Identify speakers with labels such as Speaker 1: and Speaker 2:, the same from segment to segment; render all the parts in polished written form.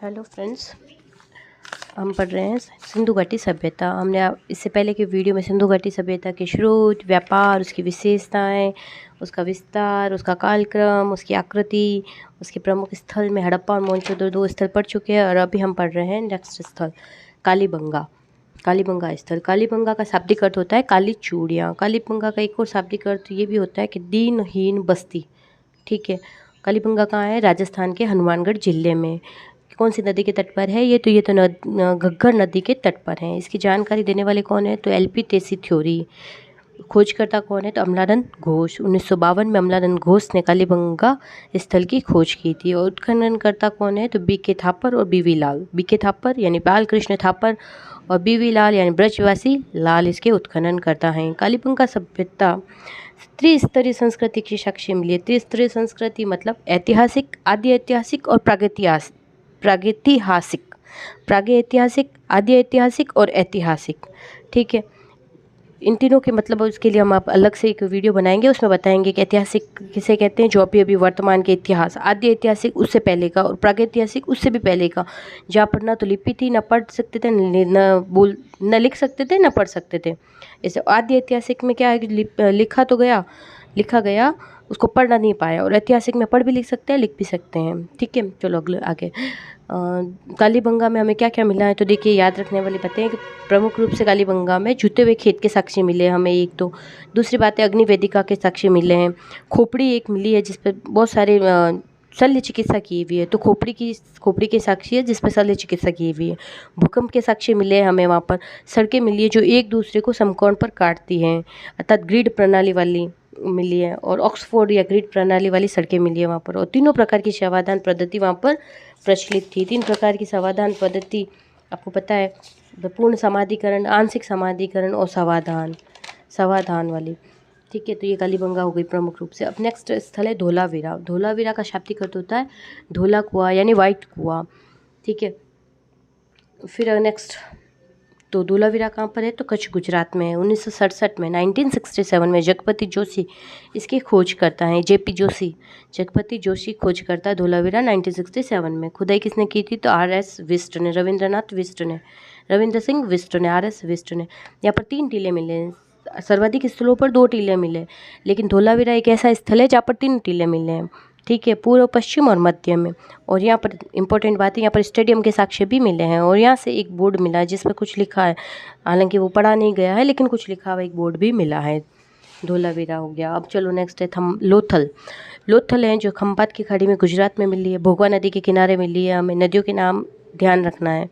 Speaker 1: Hello friends, हम पढ़ रहे हैं सिंधु घाटी सभ्यता। हमने इससे पहले की वीडियो में सिंधु घाटी सभ्यता के स्रोत, व्यापार, उसकी विशेषताएं, उसका विस्तार, उसका कालक्रम, उसकी आकृति, उसके प्रमुख स्थल में हड़प्पा और मोहनजोदड़ो दो स्थल पढ़ चुके हैं। और अभी हम पढ़ रहे हैं नेक्स्ट स्थल कालीबंगा। कालीबंगा स्थल, कालीबंगा का शाब्दिक अर्थ होता है काली चूड़ियाँ। कालीबंगा का एक और शाब्दिक अर्थ ये भी होता है कि दीनहीन बस्ती। ठीक है, कालीबंगा कहाँ है? राजस्थान के हनुमानगढ़ जिले में। कौन सी नदी के तट पर है? ये तो घग्गर नदी के तट पर है। इसकी जानकारी देने वाले कौन है? तो एलपी तेसी थ्योरी। खोजकर्ता कौन है? तो अमलानंद घोष। 1952 में अमलानंद घोष ने कालीबंगा स्थल की खोज की थी। और उत्खननकर्ता कौन है? तो बीके थापर और बीवी लाल। बीके थापर यानी बालकृष्ण थापर और बीवी लाल यानी ब्रजवासी लाल इसके उत्खननकर्ता हैं। कालीबंगा सभ्यता त्रिस्तरीय संस्कृति की साक्ष्य मिली है। त्रिस्तरीय संस्कृति मतलब ऐतिहासिक, आदि ऐतिहासिक और प्रागैतिहासिक, आदि ऐतिहासिक और ऐतिहासिक। ठीक है, इन तीनों के मतलब उसके लिए हम आप अलग से एक वीडियो बनाएंगे, उसमें बताएंगे कि ऐतिहासिक किसे कहते हैं, जो अभी वर्तमान के इतिहास, आदि ऐतिहासिक उससे पहले का और प्रागैतिहासिक उससे भी पहले का, जहाँ पर ना तो लिपि थी, ना पढ़ सकते थे, न लिख सकते थे, ना पढ़ सकते थे। जैसे आदि ऐतिहासिक में क्या है कि लिखा गया, उसको पढ़ना नहीं पाया। और ऐतिहासिक में पढ़ भी लिख सकते हैं, लिख भी सकते हैं। ठीक है, चलो अगले आगे। कालीबंगा में हमें क्या क्या मिला है? तो देखिए, याद रखने वाली बातें हैं कि प्रमुख रूप से कालीबंगा में जुते हुए खेत के साक्ष्य मिले हमें, एक तो। दूसरी बात है, अग्नि वेदिका के साक्ष्य मिले हैं। खोपड़ी एक मिली है जिस पर बहुत सारे शल्य चिकित्सा की हुई है, तो खोपड़ी के साक्ष्य है जिस पर शल्य चिकित्सा की हुई है। भूकंप के साक्ष्य मिले हैं हमें वहाँ पर। सड़कें मिली है जो एक दूसरे को समकोण पर काटती हैं, अर्थात ग्रिड प्रणाली वाली मिली है। और ऑक्सफोर्ड या ग्रिड प्रणाली वाली सड़कें मिली है वहाँ पर। और तीनों प्रकार की समाधान पद्धति वहाँ पर प्रचलित थी। 3 प्रकार की समाधान पद्धति आपको पता है, पूर्ण समाधिकरण, आंशिक समाधिकरण और समाधान वाली। ठीक है, तो ये कालीबंगा हो गई प्रमुख रूप से। अब नेक्स्ट स्थल है धोलावीरा। धोलावीरा का शाब्दिक अर्थ होता है धोला कुआं यानी वाइट कुआं। ठीक है, फिर नेक्स्ट तो धोलावीरा कहाँ पर है? तो कच्छ गुजरात में है। 1967 में 1967 में जगपति जोशी इसकी खोज करता है। जगपति जोशी खोज करता है धोलावीरा 1967 में। खुदाई किसने की थी? तो RS विस्ट ने, रविंद्र सिंह विस्ट ने, RS विस्ट ने। यहाँ पर 3 टीले मिले हैं। सर्वाधिक स्थलों पर 2 टीले मिले, लेकिन धोलावीरा एक ऐसा स्थल है जहाँ पर 3 टीले मिले हैं। ठीक है, पूर्व, पश्चिम और मध्य में। और यहाँ पर इंपॉर्टेंट बात है, यहाँ पर स्टेडियम के साक्ष्य भी मिले हैं। और यहाँ से एक बोर्ड मिला है जिस पर कुछ लिखा है, हालांकि वो पढ़ा नहीं गया है, लेकिन कुछ लिखा हुआ एक बोर्ड भी मिला है। धोलावीरा हो गया। अब चलो नेक्स्ट है लोथल है, जो खंभात की खाड़ी में गुजरात में मिली है। भोगवा नदी के किनारे मिली है। हमें नदियों के नाम ध्यान रखना है।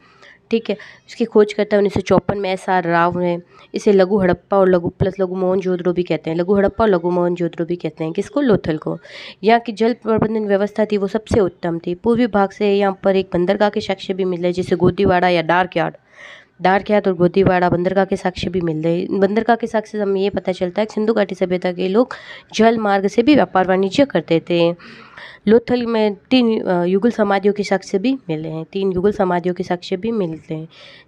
Speaker 1: ठीक है, इसकी खोज करता है 1954 में SR राव ने। इसे लघु हड़प्पा और लघु मोहनजोदड़ो भी कहते हैं। लघु हड़प्पा और लघु मोहनजोदड़ो भी कहते हैं किसको? लोथल को। यहाँ की जल प्रबंधन व्यवस्था थी वो सबसे उत्तम थी। पूर्वी भाग से यहाँ पर एक बंदरगाह के साक्ष्य भी मिल रहे, जिसे गोदीवाड़ा या डार्क यार्ड और गोदीवाड़ा बंदरगाह के साक्ष्य भी मिल रहे। बंदरगाह के साक्ष्य से हमें ये पता चलता है कि सिंधु घाटी सभ्यता के लोग जल मार्ग से भी व्यापार वाणिज्य करते थे। लोथल में 3 युगल समाधियों के साक्ष्य भी मिले हैं। 3 युगल समाधियों के साक्ष्य भी मिलते हैं,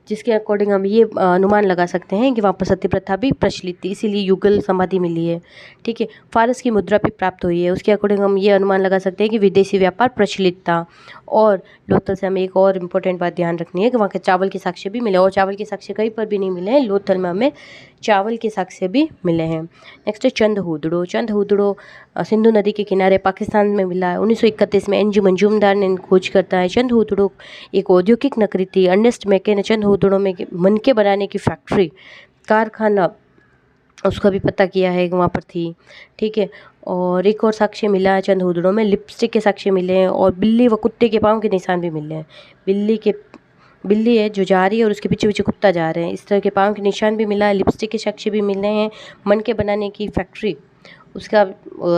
Speaker 1: जिसके अकॉर्डिंग हम ये अनुमान लगा सकते हैं कि वहाँ पर सती प्रथा भी प्रचलित थी, इसीलिए युगल समाधि मिली है। ठीक है, फारस की मुद्रा भी प्राप्त हुई है, उसके अकॉर्डिंग हम ये अनुमान लगा सकते हैं कि विदेशी व्यापार प्रचलित था। और लोथल से हमें एक और इम्पोर्टेंट बात ध्यान रखनी है कि वहाँ के चावल के साक्ष्य भी मिले, और चावल के साक्ष्य कहीं पर भी नहीं मिले हैं, लोथल में हमें चावल के साक्ष्य भी मिले हैं। नेक्स्ट है चंदहुदड़ो सिंधु नदी के किनारे पाकिस्तान में मिला है। 1931 में NG मंजूमदार ने खोज करता है। चंदहुदड़ो एक औद्योगिक नगरी थी। अर्नेस्ट मैके ने चंदहुदड़ो में मनके बनाने की फैक्ट्री, कारखाना, उसका भी पता किया है वहाँ पर थी। ठीक है, और एक और साक्ष्य मिला है चंदहुदड़ो में, लिपस्टिक के साक्ष्य मिले हैं। और बिल्ली व कुत्ते के पाँव के निशान भी मिले हैं। बिल्ली है जो जा रही है और उसके पीछे पीछे कुत्ता जा रहे हैं, इस तरह के पाँव के निशान भी मिला है। लिपस्टिक के साक्ष्य भी मिले हैं। मनके बनाने की फैक्ट्री, उसका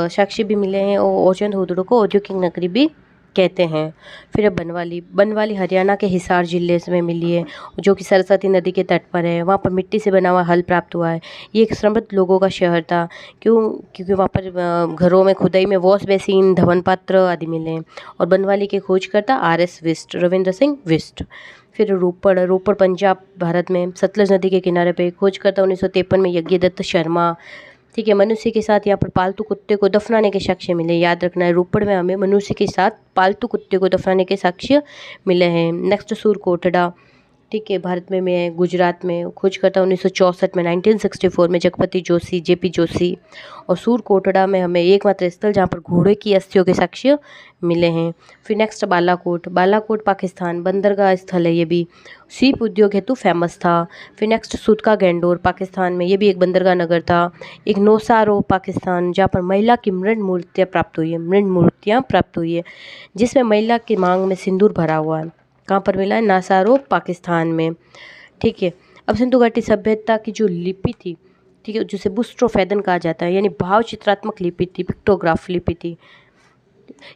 Speaker 1: साक्ष्य भी मिले हैं। और चंदहुदड़ो को औद्योगिक नगरी भी कहते हैं। फिर बनवाली हरियाणा के हिसार जिले में मिली है, जो कि सरस्वती नदी के तट पर है। वहाँ पर मिट्टी से बना हुआ हल प्राप्त हुआ है। ये एक समृद्ध लोगों का शहर था, क्योंकि वहाँ पर घरों में खुदाई में वॉश बेसिन, धवन पात्र आदि मिले हैं। और बनवाली के खोजकर्ता RS विस्ट, रविंद्र सिंह विस्ट। फिर रोपड़ पंजाब भारत में सतलज नदी के किनारे पे खोज करता 1953 में यज्ञदत्त शर्मा। ठीक है। मनुष्य के साथ यहाँ पर पालतू कुत्ते को दफनाने के साक्ष्य मिले, याद रखना है, रोपड़ में हमें मनुष्य के साथ पालतू कुत्ते को दफनाने के साक्ष्य मिले हैं। नेक्स्ट सूरकोटड़ा, ठीक है, भारत में है, गुजरात में। खोजकर्ता 1964 में 1964 में जगपति जोशी, जेपी जोशी। और सूरकोटड़ा में हमें एकमात्र स्थल जहाँ पर घोड़े की अस्थियों के साक्ष्य मिले हैं। फिर नेक्स्ट बालाकोट, बालाकोट पाकिस्तान, बंदरगाह स्थल है ये भी, सीप उद्योग हेतु फेमस था। फिर नेक्स्ट सूतका गैंडोर पाकिस्तान में, ये भी एक बंदरगाह नगर था। एक नौसारो पाकिस्तान, जहाँ पर महिला की मृण मूर्तियाँ प्राप्त हुई है, मृण मूर्तियाँ प्राप्त हुई है, जिसमें महिला की मांग में सिंदूर भरा हुआ है। कहाँ पर मिला है? नासारो पाकिस्तान में, ठीक है। अब सिंधु घाटी सभ्यता की जो लिपि थी, ठीक है, जिसे बुस्ट्रोफेदन कहा जाता है, यानी भाव चित्रात्मक लिपि थी, पिक्टोग्राफ लिपि थी।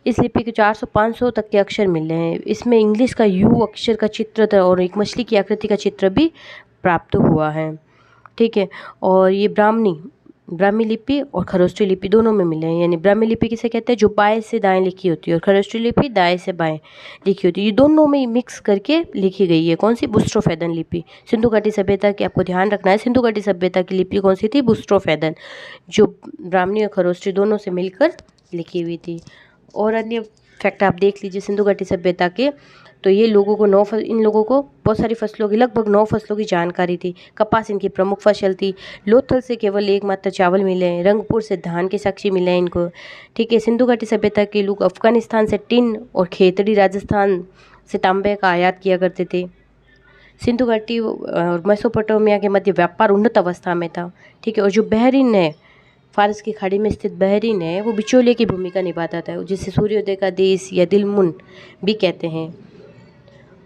Speaker 1: इस लिपि के 400-500 तक के अक्षर मिले हैं। इसमें इंग्लिश का यू अक्षर का चित्र था और एक मछली की आकृति का चित्र भी प्राप्त हुआ है, ठीक है। और ये ब्राह्मी लिपि और खरोष्ठी लिपि दोनों में मिले हैं। यानी ब्राह्मी लिपि किसे कहते हैं? जो बाएं से दाएं लिखी होती है, और खरोष्ठी लिपि दाएं से बाएं लिखी होती है। ये दोनों में मिक्स करके लिखी गई है। कौन सी? बुस्ट्रोफेदन लिपि। सिंधु घाटी सभ्यता की आपको ध्यान रखना है, सिंधु घाटी सभ्यता की लिपि कौन सी थी? बुस्ट्रोफेदन, जो ब्राह्मी और खरोष्ठी दोनों से मिलकर लिखी हुई थी। और अन्य फैक्ट आप देख लीजिए सिंधु घाटी सभ्यता के, तो ये लोगों को इन लोगों को बहुत सारी फसलों की, लगभग 9 फसलों की जानकारी थी। कपास इनकी प्रमुख फसल थी। लोथल से केवल एकमात्र चावल मिले हैं। रंगपुर से धान के साक्ष्य मिले हैं इनको, ठीक है। सिंधु घाटी सभ्यता के लोग अफगानिस्तान से टिन और खेतड़ी, राजस्थान से तांबे का आयात किया करते थे। सिंधु घाटी और मेसोपोटामिया के मध्य व्यापार उन्नत अवस्था में था, ठीक है। और जो बहरीन है, फारस की खाड़ी में स्थित बहरीन है, वो बिचौलिए की भूमिका निभाता था, जिसे सूर्योदय का देश या दिलमुन भी कहते हैं।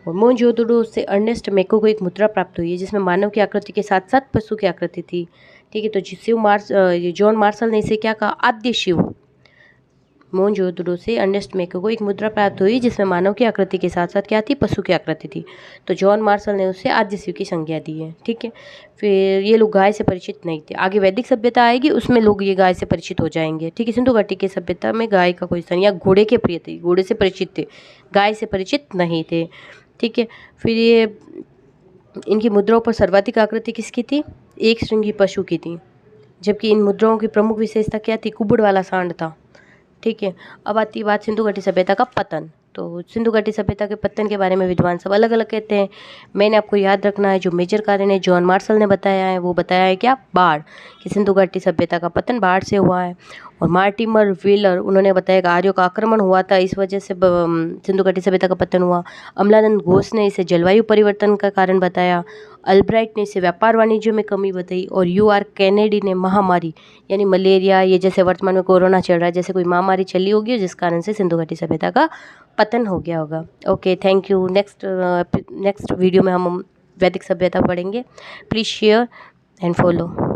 Speaker 1: और मोहनजोदड़ो से अर्नेस्ट मेको को एक मुद्रा प्राप्त हुई है, जिसमें मानव की आकृति के साथ साथ पशु की आकृति थी, ठीक है। तो जॉन मार्शल ने इसे क्या कहा? आद्य शिव। मोहनजोदड़ो से अर्नेस्ट मेको को एक मुद्रा प्राप्त हुई जिसमें मानव की आकृति के साथ साथ क्या थी? पशु की आकृति थी। तो जॉन मार्शल ने उसे आद्य शिव की संज्ञा दी है, ठीक है। फिर ये लोग गाय से परिचित नहीं थे। आगे वैदिक सभ्यता आएगी, उसमें लोग ये गाय से परिचित हो जाएंगे, ठीक है। सिंधु घाटी की सभ्यता में गाय का कोई स्थान, या घोड़े के प्रिय थे, घोड़े से परिचित थे, गाय से परिचित नहीं थे, ठीक है। फिर ये इनकी मुद्राओं पर सर्वाधिक आकृति किसकी थी? एक श्रृंगी पशु की थी, जबकि इन मुद्राओं की प्रमुख विशेषता क्या थी? कुबड़ वाला सांड था, ठीक है। अब आती है बात सिंधु घाटी सभ्यता का पतन। तो सिंधु घाटी सभ्यता के पतन के बारे में विद्वान सब अलग अलग कहते हैं। मैंने आपको याद रखना है जो मेजर कारण है जॉन मार्शल ने बताया है, वो बताया है क्या? बाढ़, कि सिंधु घाटी सभ्यता का पतन बाढ़ से हुआ है। और मार्टिमर व्हीलर, उन्होंने बताया कि आर्यों का आक्रमण हुआ था, इस वजह से सिंधु घाटी सभ्यता का पतन हुआ। अमलानंद घोष ने इसे जलवायु परिवर्तन का कारण बताया। अल्ब्राइट ने इसे व्यापार वाणिज्य में कमी बताई। और UR कैनेडी ने महामारी, यानी मलेरिया, ये जैसे वर्तमान में कोरोना चल रहा है, जैसे कोई महामारी चली होगी जिस कारण से सिंधु घाटी सभ्यता का पतन हो गया होगा। Okay, thank you. Next video में हम वैदिक सभ्यता पढ़ेंगे। Please share and follow.